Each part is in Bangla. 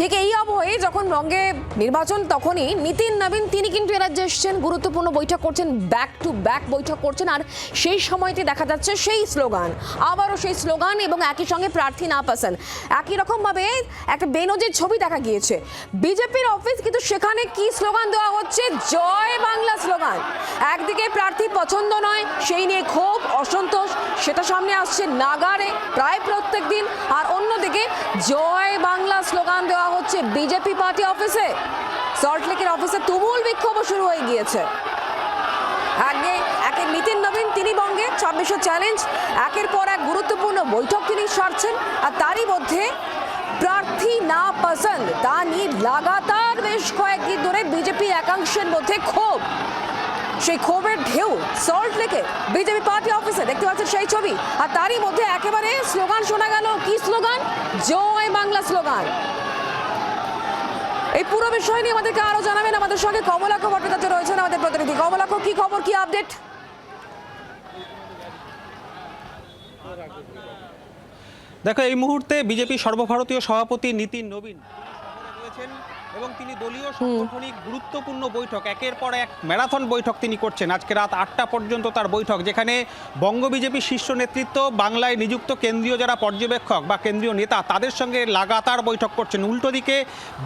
ঠিক এই আবহে যখন বঙ্গে নির্বাচন তখনই নীতিন নবীন তিনি কিন্তু এ রাজ্যে এসছেন, গুরুত্বপূর্ণ বৈঠক করছেন, ব্যাক টু ব্যাক বৈঠক করছেন। আর সেই সময়তে দেখা যাচ্ছে সেই স্লোগান, আবারও সেই স্লোগান এবং একই সঙ্গে প্রার্থী না পাসেন। একই রকমভাবে একটা বেনজির ছবি দেখা গিয়েছে বিজেপির অফিস, কিন্তু সেখানে কি স্লোগান দেওয়া হচ্ছে? জয় বাংলা স্লোগান। একদিকে প্রার্থী পছন্দ নয় সেই নিয়ে ক্ষোভ অসন্তোষ সেটা সামনে আসছে নাগারে প্রায় প্রত্যেক দিন, আর অন্যদিকে জয় বাংলা স্লোগান দেওয়া হচ্ছে বিজেপি পার্টি অফিসে। সল্টলেকের অফিসে তুমুল বিক্ষোভ শুরু হয়ে গিয়েছে। একে নীতিন নবীন তিনি বঙ্গে 2600 চ্যালেঞ্জ, একের পর এক গুরুত্বপূর্ণ বৈঠক তিনি সারছেন, আর তারই মধ্যে প্রার্থী না পছন্দ তা নিয়ে লাগাতার বেশ কয়েকদিন ধরে বিজেপির একাংশের মধ্যে ক্ষোভ। সেই ক্ষোভের ঢেউ সল্টলেকে বিজেপি পার্টি অফিসে দেখতে পাচ্ছেন সেই ছবি, আর তারই মধ্যে একেবারে স্লোগান শোনা গেল। কি স্লোগান? জয় বাংলা স্লোগান। এই পুরো বিষয় নিয়ে আমাদেরকে আরো জানাবেন আমাদের সঙ্গে কমলাক্ষ ভট্টাচার্য রয়েছেন, আমাদের প্রতিনিধি। কমলাক্ষ, কি খবর, কি আপডেট? দেখো, এই মুহূর্তে বিজেপি সর্বভারতীয় সভাপতি নীতিন নবীন রয়েছেন এবং তিনি দলীয় সাংগঠনিক গুরুত্বপূর্ণ বৈঠক, একের পর এক ম্যারাথন বৈঠক তিনি করছেন। আজকে রাত 8টা পর্যন্ত তার বৈঠক, যেখানে বঙ্গ বিজেপির শীর্ষ নেতৃত্ব, বাংলায় নিযুক্ত কেন্দ্রীয় যারা পর্যবেক্ষক বা কেন্দ্রীয় নেতা তাদের সঙ্গে লাগাতার বৈঠক করছেন। উল্টো দিকে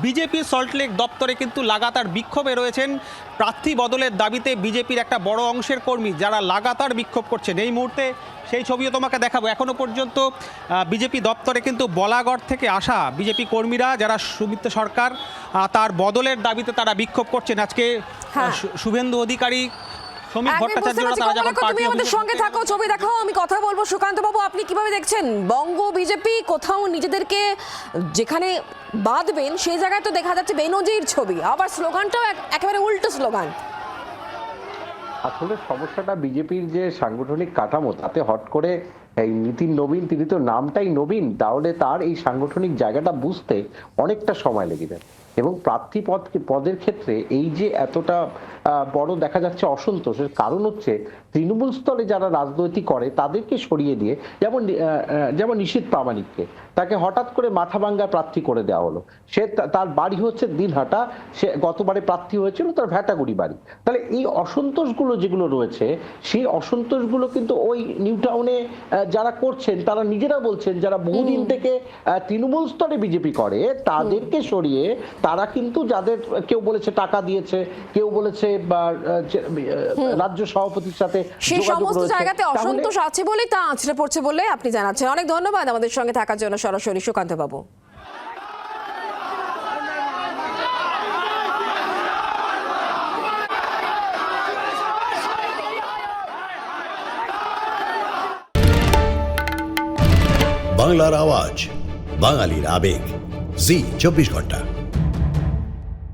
বিজেপি সল্টলেক দপ্তরে কিন্তু লাগাতার বিক্ষোভে রয়েছেন। প্রার্থী বদলের দাবিতে বিজেপির একটা বড় অংশের কর্মী যারা লাগাতার বিক্ষোভ করছেন। এই মুহূর্তে সেই ছবিও তোমাকে দেখাবো। এখনো পর্যন্ত বিজেপি দপ্তরে কিন্তু বলাগড় থেকে আসা বিজেপি কর্মীরা যারা সুমিত্রা সরকার তার বদলের দাবিতে তারা বিক্ষোভ করছেন। আজকে শুভেন্দু অধিকারী, শ্রমিক ভট্টাচার্যরা তারা যখন তুমি আমাদের সঙ্গে থাকো, ছবি দেখাও, আমি কথা বলবো। সুকান্ত বাবু, আপনি কিভাবে দেখছেন বঙ্গ বিজেপি কোথাও নিজেদেরকে যেখানে বাঁধবেন সেই জায়গায় তো দেখা যাচ্ছে বেনজির ছবি, আবার স্লোগানটাও একেবারে উল্টো স্লোগান। আসলে সমস্যাটা বিজেপির যে সাংগঠনিক কাঠামো, তাতে হট করে এই নীতিন নবীন, তিনি তো নামটাই নবীন, তাহলে তার এই সাংগঠনিক জায়গাটা বুঝতে অনেকটা সময় লেগে যায়। এবং প্রার্থী পদের ক্ষেত্রে এই যে এতটা বড় দেখা যাচ্ছে অসন্তোষের কারণ হচ্ছে তৃণমূল স্তরে যারা রাজনীতি করে তাদেরকে সরিয়ে দিয়ে, যেমন নিশীথ প্রামাণিককে তাকে হঠাৎ করে মাথাভাঙ্গা প্রার্থী করে দেওয়া হলো। সে তার বাড়ি হচ্ছে দিনহাটা, সে গতবারে প্রার্থী হয়েছিল তার ভ্যাটাগুড়ি বাড়ি। তাহলে এই অসন্তোষগুলো যেগুলো রয়েছে, সেই অসন্তোষগুলো কিন্তু ওই নিউ টাউনে যারা করছেন তারা নিজেরা বলছেন, যারা বহুদিন থেকে তৃণমূল স্তরে বিজেপি করে তাদেরকে সরিয়ে তারা কিন্তু যাদের কেউ বলেছে টাকা দিয়েছে, কেউ বলেছে বা রাজ্য সভাপতির সাথে সেই সমস্ত জায়গাতে অসন্তোষ আছে বলে তা আছড়ে পড়ছে বলে আপনি জানাচ্ছেন। অনেক ধন্যবাদ আমাদের সঙ্গে থাকার জন্য সরাসরি সুকান্ত বাবু। বাংলার আওয়াজ, বাঙালির আবেগ, জি 24 ঘন্টা।